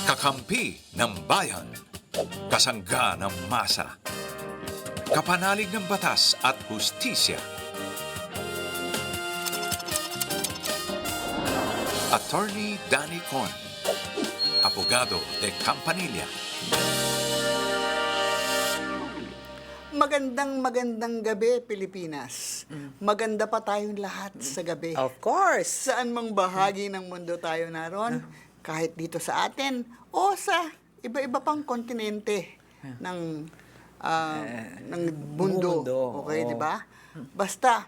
Kakampi ng bayan. Kasangga ng masa. Kapanalig ng batas at hustisya. Attorney Danny Con. Abogado de Campanilla. Magandang gabi, Pilipinas. Maganda pa tayong lahat sa gabi. Of course. Saan mang bahagi ng mundo tayo naroon, kahit dito sa atin o sa iba-iba pang kontinente ng mundo. Okay, di ba? Basta,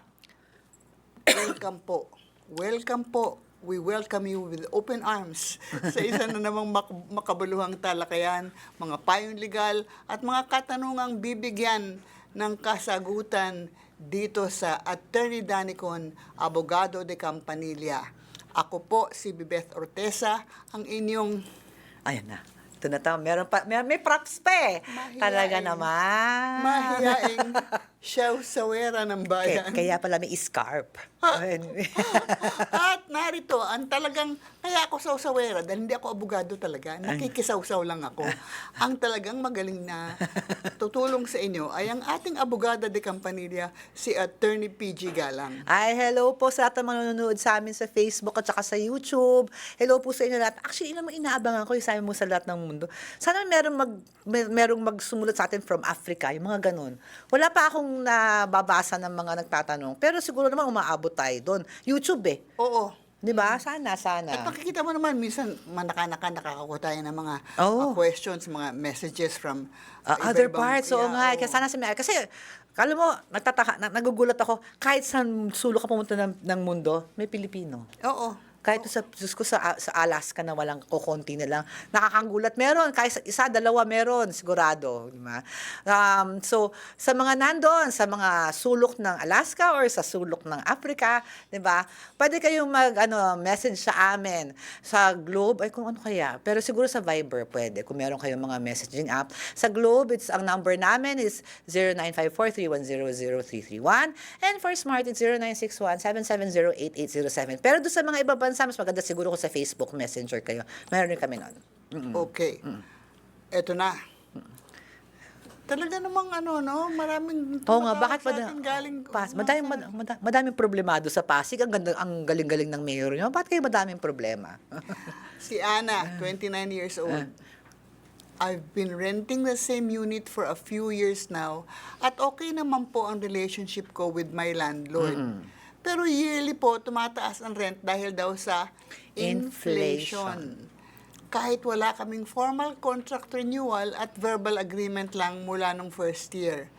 welcome po. Welcome po. We welcome you with open arms sa isa na namang makabuluhang talakayan, mga payong legal at mga katanungang bibigyan ng kasagutan dito sa Attorney Danny Con, Abogado de Campanilla. Ako po si Bibeth Ortesa, ang inyong Ayan na. Ito na to. May props pa eh. Mahiyain. Talaga naman. mahiyaing sawera ng bayan. Kaya pala may scarf. At narito, ang talagang, kaya ako sawsawera, dahil hindi ako abogado talaga, nakikisawsaw lang ako. Ang talagang magaling na tutulong sa inyo ay ang ating abogada de Campanilla, si Attorney PG Galang. Ay, hello po sa lahat ng manonood sa amin sa Facebook at saka sa YouTube. Hello po sa inyo lahat. Actually, inaabangan ko yung sabi mo sa lahat ng mundo. Sana merong magsumulat sa atin from Africa, yung mga ganun. Wala pa akong nababasa ng mga nagtatanong. Pero siguro naman umaabot tayo doon. YouTube eh. Oo. Di ba? Sana. At makikita mo naman, minsan, nakakakuha tayo ng mga questions, mga messages from other iba-ibang- parts. Oo nga. Kaya sana kasi, kala mo, nagugulat ako, kahit saan sulok ka pumunta ng mundo, may Pilipino. Oo. Kahit sa Alaska na walang kukunti na lang, nakakagulat. Meron, kahit isa, dalawa meron, sigurado. Diba? So, sa mga nandun, sa mga sulok ng Alaska or sa sulok ng Africa, diba? Pwede kayong message sa amin. Sa Globe, ay kung ano kaya. Pero siguro sa Viber pwede, kung meron kayong mga messaging app. Sa Globe, ang number namin is 0954-3100331. And for Smart, it's 0961-770-8807. Pero doon sa mga iba bansa, mas maganda siguro kung sa Facebook Messenger kayo. Meron rin kami nun. Okay. Eto na. Talaga namang maraming Oo nga, bakit sa atin galing madaming problemado sa Pasig. Ang galing-galing ng mayor nyo. Bakit kayo madaming problema? Si Ana, 29 years old. I've been renting the same unit for a few years now at okay naman po ang relationship ko with my landlord. Pero yearly po, tumataas ang rent dahil daw sa inflation. Kahit wala kaming formal contract renewal at verbal agreement lang mula nung first year.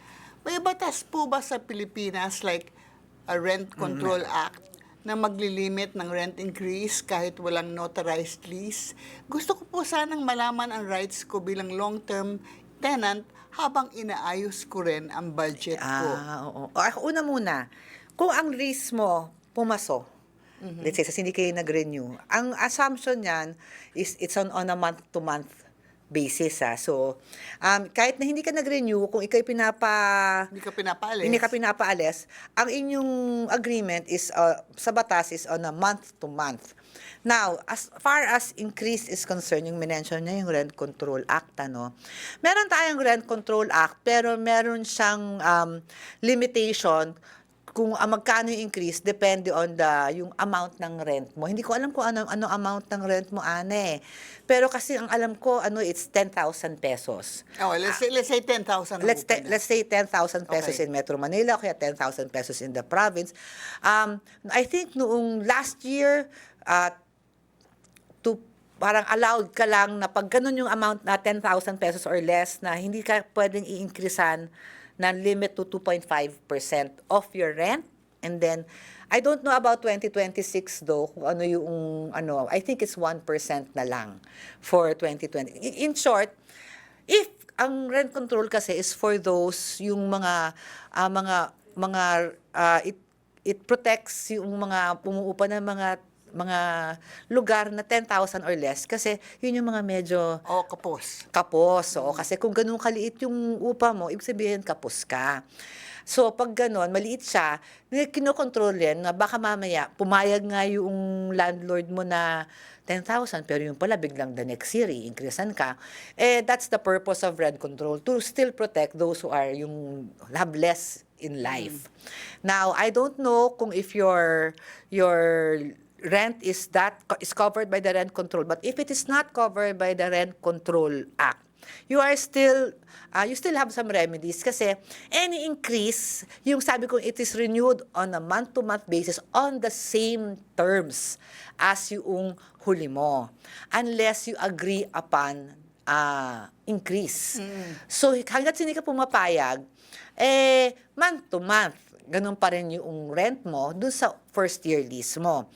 May batas po ba sa Pilipinas like a Rent Control Act na maglilimit ng rent increase kahit walang notarized lease? Gusto ko po sanang malaman ang rights ko bilang long-term tenant habang inaayos ko rin ang budget ko. Oo. Una muna, kung ang lease mo pumaso, let's say, sa hindi kayo nag-renew, ang assumption niyan is it's on a month-to-month basis. So, kahit na hindi ka nag-renew, kung ikaw'y Hindi ka pinapaalis. hindi ka pinapaalis, ang inyong agreement is, sa batas is on a month-to-month. Now, as far as increase is concerned, yung minention niya, yung Rent Control Act, meron tayong Rent Control Act, pero meron siyang limitation kung magkano yung increase, depende on yung amount ng rent mo. Hindi ko alam kung ano amount ng rent mo, Ane. Pero kasi ang alam ko, it's 10,000 pesos. Oh, let's say 10,000. Let's say 10,000 pesos Okay. in Metro Manila, kaya 10,000 pesos in the province. I think noong last year, parang allowed ka lang na pag ganun yung amount na 10,000 pesos or less, na hindi ka pwedeng i-increasean ng limit to 2.5% of your rent. And then, I don't know about 2026 though, kung ano yung, I think it's 1% na lang for 2020. In short, if ang rent control kasi is for those, yung it protects yung mga pumuupa ng mga mga lugar na 10,000 or less kasi yun yung mga medyo O, kapos. kapos. Oo, kasi kung ganun kaliit yung upa mo, ibig sabihin kapos ka. So, pag ganun, maliit siya, kinokontrol yan na baka mamaya pumayag nga yung landlord mo na 10,000 pero yung pala biglang the next year, i-increasean ka. That's the purpose of rent control, to still protect those who are yung have less in life. Now, I don't know kung if your rent is covered by the rent control, but if it is not covered by the Rent Control Act, you still have some remedies kasi any increase, yung sabi ko, it is renewed on a month-to-month basis on the same terms as yung huli mo, unless you agree upon increase. So hanggat hindi ka pumapayag, month-to-month, ganun pa rin yung rent mo dun sa first year lease mo.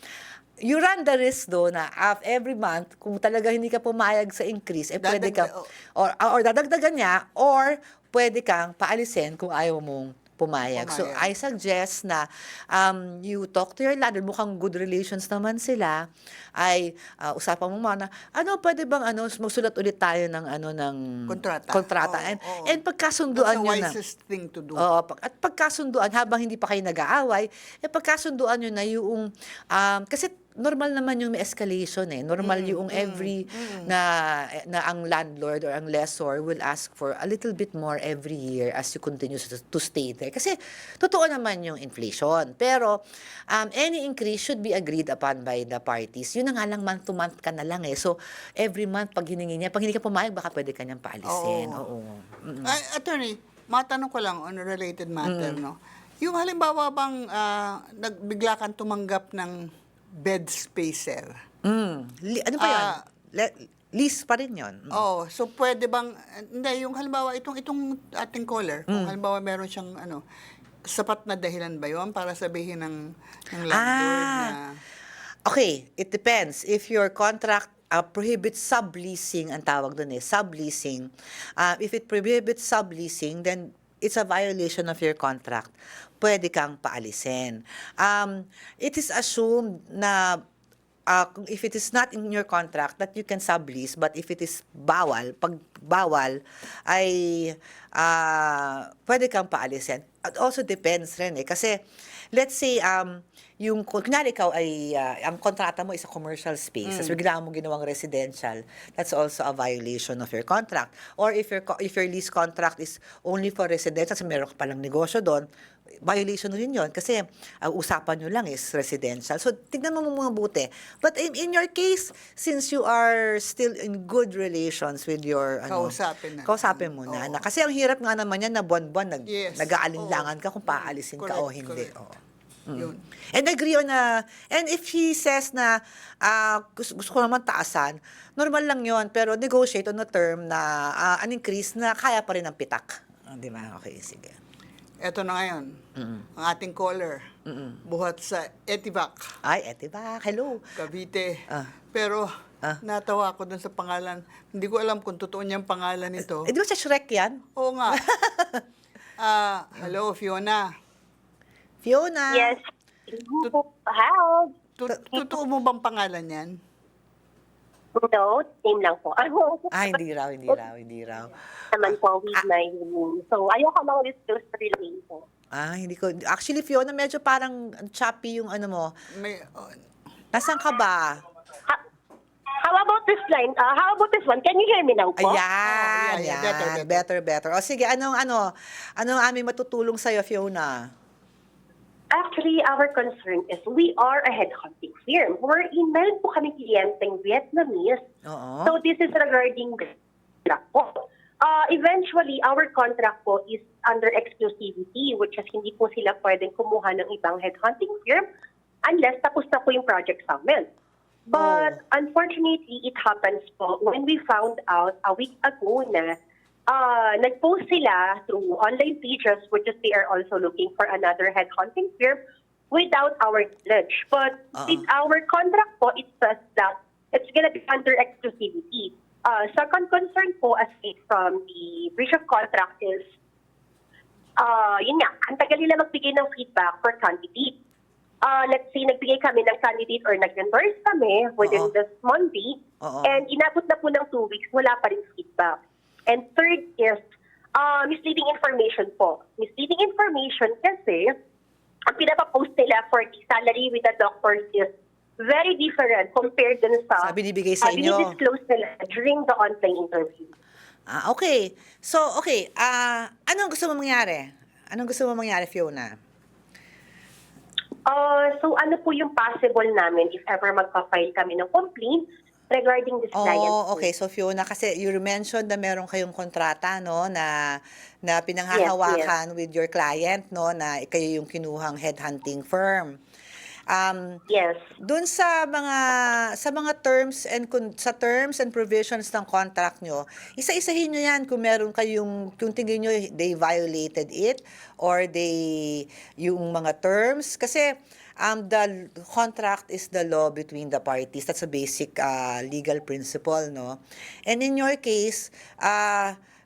You run the risk do na every month, kung talaga hindi ka pumayag sa increase, pwede ka, or dadagdagan niya, or pwede kang paalisin kung ayaw mong pumayag. So, I suggest na you talk to your landlord, mukhang good relations naman sila, ay usapan mo muna, pwede bang magsulat ulit tayo ng kontrata. And pagkasunduan That's the nyo na. wisest thing to do. Oo, at pagkasunduan, habang hindi pa kayo nag-aaway, pagkasunduan nyo na yung, kasi normal naman yung may escalation Normal yung every na ang landlord or ang lessor will ask for a little bit more every year as you continue to stay there. Kasi totoo naman yung inflation. Pero any increase should be agreed upon by the parties. Yun na nga lang, month to month ka na lang So every month pag hiningi niya, pag hindi ka pumayag, baka pwede ka niyang paalisin. Oo. Ay, attorney, matanong ko lang on a related matter, no? Yung halimbawa bang bigla kang tumanggap ng bed spacer. Ano pa yun? Lease pa rin yun. Oh, so pwede bang hindi yung halimbawa itong ating caller, kung halimbawa meron siyang sapat na dahilan ba 'yon para sabihin ng landlord na Okay, it depends. If your contract prohibits subleasing, ang tawag doon subleasing. If it prohibits subleasing, then it's a violation of your contract. Pwede kang paalisin. It is assumed na if it is not in your contract that you can sublease, but if it is pag bawal, ay pwede kang paalisin. It also depends rin kasi let's say, kunyari ikaw ay, ang kontrata mo is a commercial space, tapos bigla mo ginawang residential, that's also a violation of your contract. Or if your lease contract is only for residential, so meron ka palang negosyo doon, violation rin yun, kasi usapan nyo lang is residential. So, tignan mo mabuti. But in your case, since you are still in good relations with your, kausapin mo na. Kasi ang hirap nga naman yan na buwan-buwan, nag-aalinlangan ka kung paalisin ka o hindi. Yun. And agree on and if he says na gusto ko naman taasan, normal lang yon, pero negotiate on a term na an increase na kaya pa rin ang pitak. Di ba? Okay, sige. Eto na ngayon, ang ating caller, buhat sa Etivac. Ay, Etivac, hello. Cavite. Pero, natawa ako dun sa pangalan. Hindi ko alam kung totoo niyang pangalan nito. Di ba sa Shrek yan? Oo nga. Hello, Fiona. Fiona. Yes. How? Totoo mo bang pangalan yan? No, name lang po. Hindi raw. Naman po with my name. So, ayoko lang disclose the real name po. Hindi ko. Actually, Fiona, medyo parang choppy yung mo. Nasaan ka ba? How about this line? How about this one? Can you hear me now po? Ayan, better. O sige, anong aming matutulong sa'yo, Fiona? Actually, our concern is we are a headhunting firm. Meron po kami kliyenteng Vietnamese. So this is regarding the contract po. Eventually, our contract po is under exclusivity, which is hindi po sila pwedeng kumuha ng ibang headhunting firm unless tapos na po yung project amin. But unfortunately, it happens po when we found out a week ago na nag-post sila through online pages, which is they are also looking for another headhunting firm without our knowledge. But with our contract po, it says that it's gonna be under exclusivity. Second concern po, aside from the breach of contract is, yun nga, ang tagal nila magbigay ng feedback for candidate. let's say, nagbigay kami ng candidate or nag-endorse kami within Oo. this Monday, Oo. and inabot na po ng 2 weeks, wala pa rin feedback. And third is, misleading information po. Misleading information kasi, ang pinapapost nila for the salary with the doctors is very different compared dun sa binibigay sa inyo. dinidisclose nila during the online interview. Okay. So, okay. Anong gusto mo mangyari? Anong gusto mo mangyari, Fiona? So ano po yung possible namin if ever magpa-file kami ng complaint regarding this client? Oh, okay. So, Fiona, kasi you mentioned na meron kayong kontrata, no, na pinanghahawakan with your client, no, na kayo yung kinuhang headhunting firm. Yes. Doon sa mga terms and provisions ng contract nyo, isa-isahin nyo yan kung meron kung tingin nyo they violated it or yung mga terms. Kasi the contract is the law between the parties. That's a basic legal principle, no? And in your case,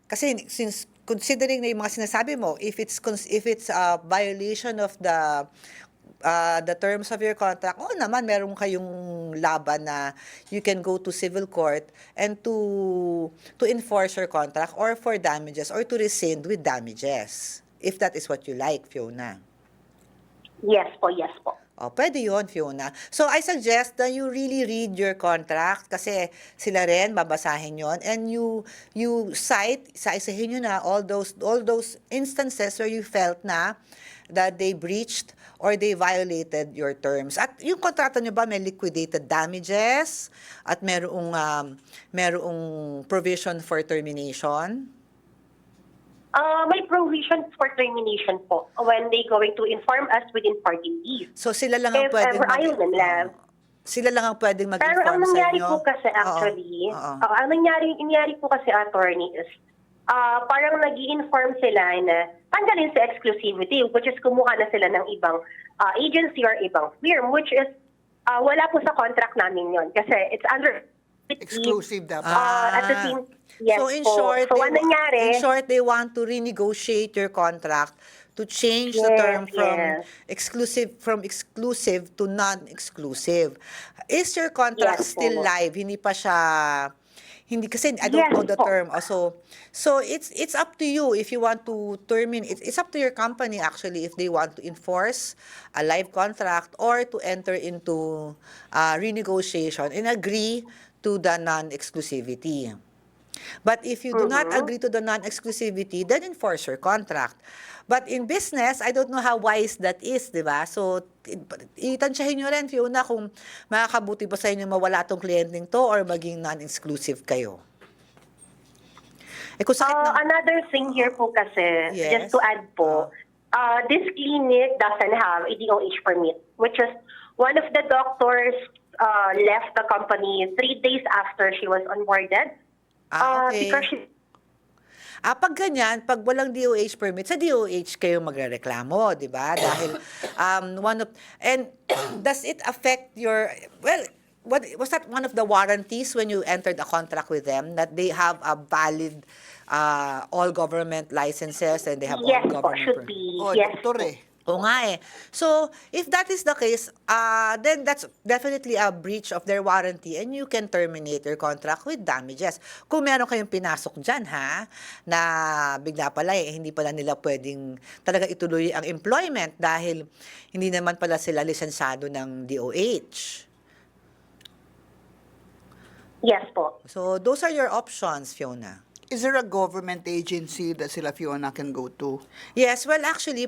kasi since considering na yung mga sinasabi mo, if it's a violation of the terms of your contract, naman, meron kayong laban na you can go to civil court and to enforce your contract or for damages or to rescind with damages. If that is what you like, Fiona. Yes po, yes po. Pwede yun, Fiona. So, I suggest that you really read your contract kasi sila rin, babasahin yon, and you cite, isa-isahin nyo na all those instances where you felt na that they breached or they violated your terms. At yung kontrata nyo ba may liquidated damages at merong provision for termination? May provision for termination po when they going to inform us within 40 days. So sila lang ang If pwedeng ever ayaw nila. Sila lang ang pwedeng Pero ang mag-inform sa nangyari inyo? po kasi actually, Oo. ang nangyari po kasi, attorney, is parang nag-i-inform sila na tanggalin sa exclusivity, which is kumuha na sila ng ibang agency or ibang firm, which is wala po sa contract namin yon kasi it's under Exclusive dapat. at the same, yes So in po. short, So ang nangyari, they want to renegotiate your contract to change the Yes, term from yes. exclusive to non-exclusive. Is your contract Yes, still po. live? Hindi kasi I don't Yes, know the po. term. So it's up to you if you want to terminate. It's up to your company actually if they want to enforce a live contract or to enter into renegotiation and agree to the non-exclusivity. But if you do not agree to the non-exclusivity, then enforce your contract. But in business, I don't know how wise that is, di ba? So, itansyahin nyo rin, Fiona, kung makakabuti pa sa inyo mawala tong klienteng to or maging non-exclusive kayo. Kung sakit ng... another thing here po kasi, Yes. just to add po, this clinic doesn't have a DOH permit, which is one of the doctors left the company 3 days after she was onboarded. Okay. Because she... Pag ganyan, pag walang DOH permit, sa DOH kayo magrereklamo, di ba? Dahil, and does it affect was that one of the warranties when you entered a contract with them, that they have a valid, all government licenses and they have Yes all po, government should be. Yes doktor po. Oo nga eh. So, if that is the case, then that's definitely a breach of their warranty and you can terminate your contract with damages. Kung meron kayong pinasok dyan, na bigla pala hindi pala nila pwedeng talaga ituloy ang employment dahil hindi naman pala sila lisensyado ng DOH. Yes po. So, those are your options, Fiona. Is there a government agency that sila Fiona can go to? Yes, well actually,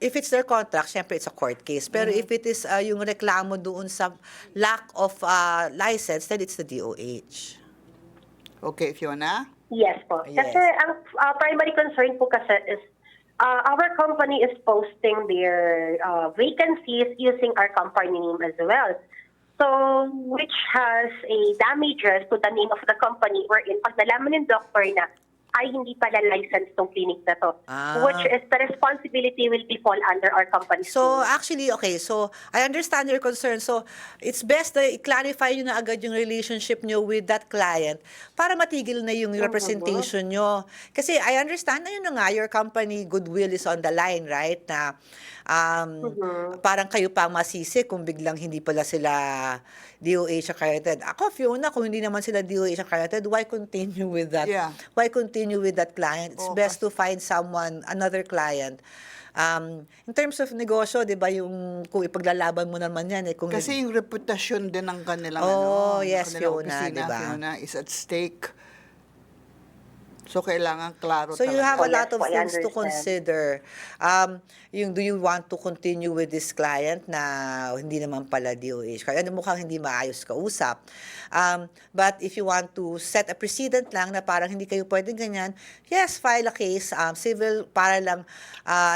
if it's their contract, syempre it's a court case. Pero if it is yung reklamo doon sa lack of license, then it's the DOH. Okay, Fiona? Yes po. Yes. Kasi ang primary concern po kasi is our company is posting their vacancies using our company name as well. So, which has a damages to the name of the company wherein pag nalaman ng doctor na ay hindi pala licensed tong clinic na to. Ah. Which is the responsibility will be fall under our company. So, actually, okay. So, I understand your concern. So, it's best na i-clarify nyo na agad yung relationship nyo with that client para matigil na yung representation nyo. Kasi I understand na yun na nga, your company goodwill is on the line, right? Na parang kayo pa masisi kung biglang hindi pala sila DOH accredited. Ako, Fiona, kung hindi naman sila DOH accredited, why continue with that? Yeah. Why continue with that client? It's Oo, best to find someone, another client. In terms of negosyo, 'di ba, yung kung ipaglalaban mo naman 'yan kung Kasi yung reputasyon din ng kanilang Oh, ng yes, kanilang Fiona, opisina, diba? Fiona, is at stake. So, kailangan klaro So you talaga. have a lot Yes of po, I things to understand. consider. Do you want to continue with this client na hindi naman pala DOH? Kaya mukhang hindi maayos kausap. But if you want to set a precedent lang na parang hindi kayo pwedeng ganyan, yes, file a case, civil, para lang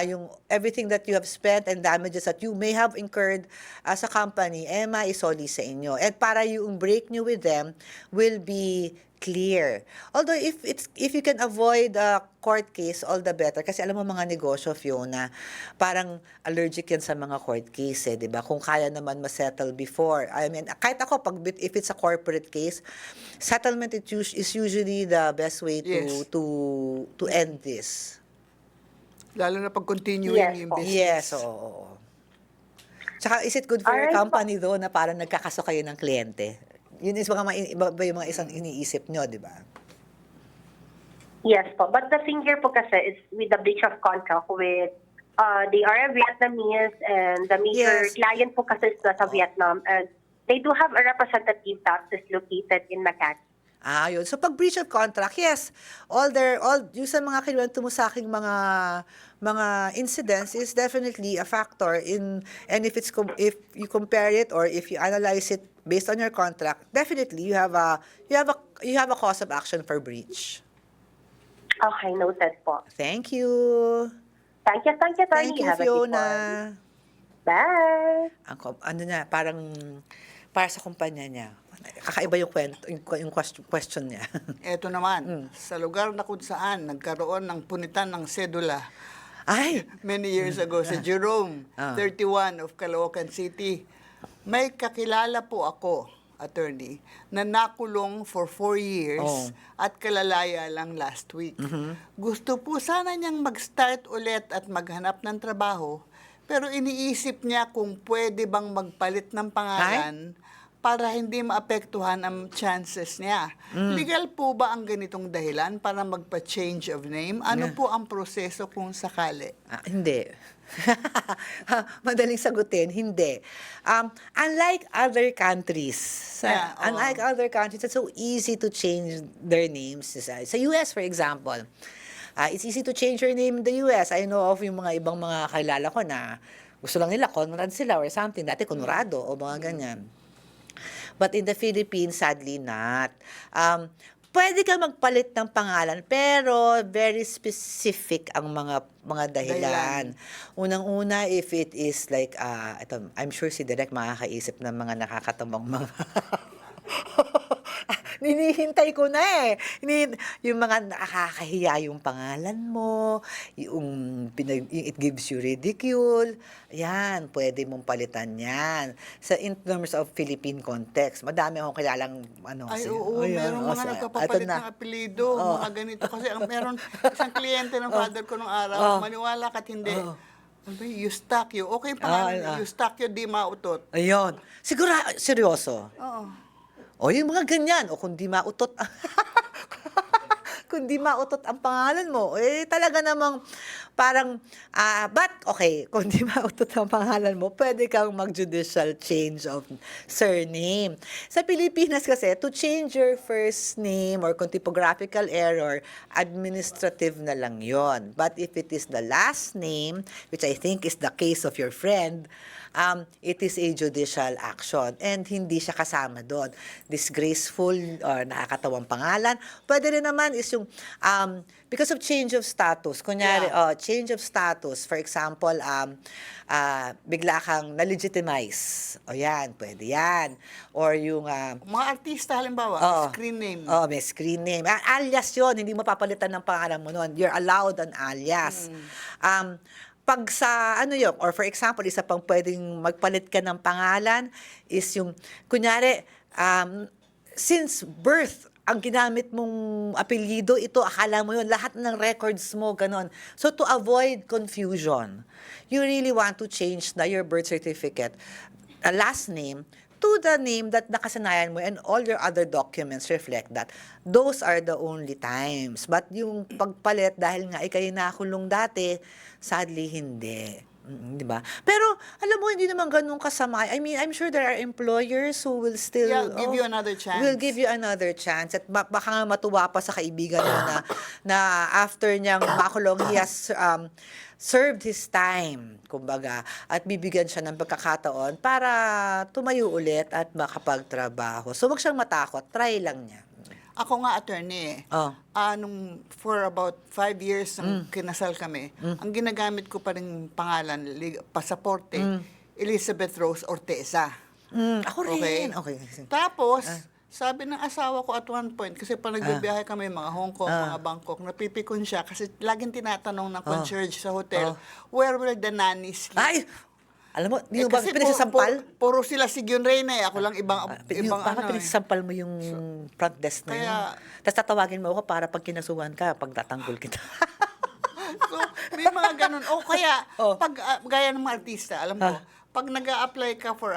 yung everything that you have spent and damages that you may have incurred as a company, maisoli sa inyo. And para yung break nyo with them will be clear. Although if you can avoid a court case, all the better. Kasi alam mo mga negosyo, Fiona, parang allergic yan sa mga court case, di ba? Kung kaya naman ma-settle before. I mean, kahit ako, if it's a corporate case, settlement is usually the best way Yes. to end this. Lalo na pag continuing Yes yung po. business. Yes, oo. Tsaka, is it good for your Alright po. company though na parang nagkakaso kayo ng kliyente? Yun is iba yung mga isang iniisip nyo, di ba? Yes po. But the thing here po kasi is with the breach of contract with they are a Vietnamese and the major Yes. client po kasi is nasa Vietnam and they do have a representative that is located in Makati. Yun. So, pag breach of contract, yes, yung sa mga kinuwento mo sa aking mga incidents is definitely a factor and if you compare it or if you analyze it based on your contract, definitely you have a cause of action for breach. Okay, noted po. Thank you. Thank you, Attorney. Thank you, Have a good Fiona. one. Bye! Parang para sa kumpanya niya. Kakaiba yung question niya. Eto naman, sa lugar na kung saan nagkaroon ng punitan ng sedula Ay! many years ago sa Jerome, 31 of Caloocan City, may kakilala po ako, attorney, na nakulong for 4 years at kalalaya lang last week. Gusto po sana niyang mag-start ulit at maghanap ng trabaho, pero iniisip niya kung pwede bang magpalit ng pangalan para hindi maapektuhan ang chances niya. Legal po ba ang ganitong dahilan para magpa-change of name? Ano po ang proseso kung sakali? Hindi. Madaling sagutin, hindi. Unlike other countries, it's so easy to change their names. Sa US, for example, it's easy to change your name in the US. I know of yung mga ibang mga kakilala ko na gusto lang nila, Conrad sila or something. Dati Conrado o mga ganyan. But in the Philippines, sadly not. Pwede ka magpalit ng pangalan, pero very specific ang mga dahilan. Unang-una, if it is like, I'm sure si Direk makakaisip ng mga nakakatamang mga... Ninihintay ko na eh. Yung mga nakakahiya yung pangalan mo, yung it gives you ridicule, yan, pwede mong palitan yan. In terms of Philippine context, madami akong kilalang Meron mga nagpapapalit ng apelido, mga ganito. Kasi meron isang kliyente ng father ko nung araw, maniwala ka't hindi. Eustachio. Okay, pangalan, Eustachio Di Mautot. Ayun. Siguro, seryoso. Oo. O yung mga ganyan, o kung di mautot, kung di mautot ang pangalan mo, talaga namang parang, but okay, kung di mautot ang pangalan mo, pwede kang mag-judicial change of surname. Sa Pilipinas kasi, to change your first name or kung typographical error, administrative na lang yon. But if it is the last name, which I think is the case of your friend, it is a judicial action and hindi siya kasama doon. Disgraceful or nakakatawang pangalan. Pwede rin naman is yung because of change of status. Kunyari, change of status, for example, bigla kang na-legitimize. O yan, pwede yan. Or yung... Mga artista, halimbawa, Oo. screen name. Oh, may screen name. Alias yon, hindi mo papalitan ng pangalan mo noon. You're allowed an alias. Pag sa, ano yun, or for example, isa pang pwedeng magpalit ka ng pangalan is yung, kunyari, since birth, ang ginamit mong apelyido, ito, akala mo yun, lahat ng records mo, ganon. So, to avoid confusion, you really want to change your birth certificate, last name, to the name that nakasanayan mo, and all your other documents reflect that. Those are the only times. But yung pagpalit, dahil nga ikay nakulong dati, sadly, hindi. Di ba? Pero, alam mo, hindi naman ganun kasama. I mean, I'm sure there are employers who will still... Yeah, give you another chance. Will give you another chance. At baka nga matuwa pa sa kaibigan mo na after niyang makulong, he has served his time, kumbaga, at bibigyan siya ng pagkakataon para tumayo ulit at makapagtrabaho. So, wag siyang matakot. Try lang niya. Ako nga, attorney, for about 5 years nang kinasal kami, ang ginagamit ko pa rin pangalan, pasaporte, Elizabeth Rose Orteza. Ako rin. Okay. Tapos, sabi ng asawa ko at one point, kasi pa nagbibiyahe kami, mga Hong Kong, mga Bangkok, napipikon siya kasi laging tinatanong ng concierge sa hotel, where will the nannies sleep? Ay! Alam mo, di mo ba pinasasampal? Puro sila si Gyun Reyna eh. Ako lang ibang Baka pinasasampal mo yung front desk na yun. Tapos tatawagin mo ako para pag kinasuhan ka, pag tatanggol kita. So, may mga ganun. O kaya, pag gaya ng mga artista, alam mo, pag nag-a-apply ka for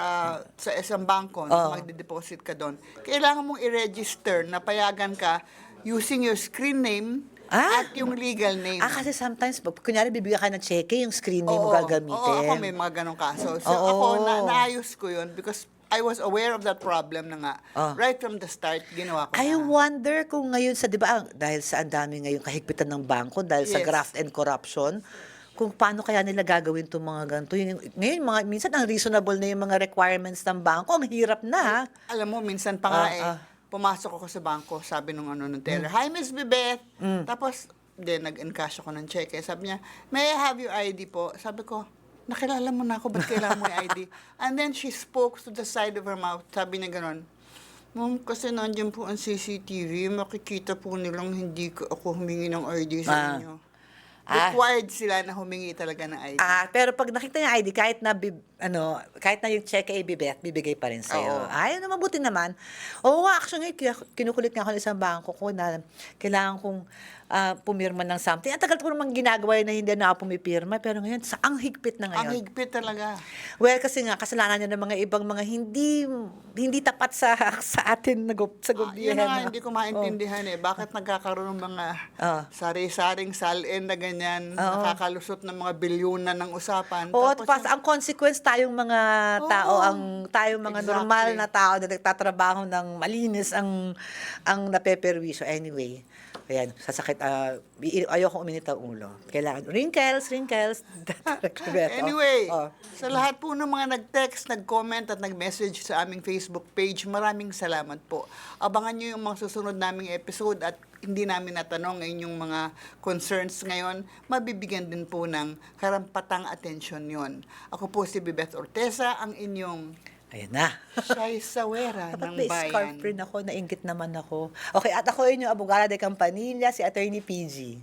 sa isang bangko, magde-deposit ka doon, kailangan mong i-register na payagan ka using your screen name at yung legal name. Kasi sometimes, kunyari bibigyan ka ng cheque, yung screen name mo gagamitin. Oo, ako may mga ganong kaso. So ako, naayos ko yun because I was aware of that problem na nga. Right from the start, ginawa ko I na. wonder kung ngayon di ba, dahil sa ang dami ngayon kahigpitan ng bangko, dahil sa graft and corruption, kung paano kaya nila gagawin itong mga ganito. Ngayon, minsan ang reasonable na yung mga requirements ng bangko, ang hirap na. Alam mo, minsan pa nga pumasok ako sa bangko, sabi nung ng teller, "Hi, Miss Bibet." Tapos, nag-encash ako ng cheque. Sabi niya, "May I have your ID po?" Sabi ko, "Nakilala mo na ako, ba't kailangan mo yung ID?" And then she spoke to the side of her mouth. Sabi niya ganon, "Ma'am, kasi nandiyan po ang CCTV, makikita po nilang hindi ko ako humingi ng ID sa inyo." Required sila na humingi talaga ng ID. Pero pag nakita niya ID, kahit na yung check ay bibigay pa rin sa'yo. Ay, mabuti naman. Oo, actually, kinukulit nga ako ng isang bangko ko na kailangan kong pumirma ng something. Ang tagal ko naman ginagawa yun na hindi na ako pumipirma, pero ngayon, ang higpit na ngayon. Ang higpit talaga. Well, kasi nga, kasalanan niya ng mga ibang mga hindi tapat sa atin sa gobyerno. Yun nga, hindi ko maintindihan Bakit nagkakaroon ng mga sari-saring salin na ganyan, nakakalusot ng mga bilyunan ng usapan. Tapos ang consequence, tayong mga tao, tayong mga normal na tao na nagtatrabaho ng malinis ang napeperwisyo. Anyway, ayan, sasakit, ayoko uminit ang ulo. Kailangan, wrinkles. Anyway, sa lahat po ng mga nag-text, nag-comment at nag-message sa aming Facebook page, maraming salamat po. Abangan nyo yung mga susunod naming episode at hindi namin natanong ang inyong mga concerns ngayon, mabibigyan din po ng karampatang atensyon yon. Ako po si Bibeth Orteza, ang inyong ayan na. Shy Sawera ng May bayan. scarf rin ako, nainggit naman ako. Okay, at ako yun yung abogada de Campanilla, si Attorney PG.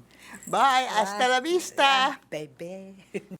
Bye! Hasta la vista! Bye-bye.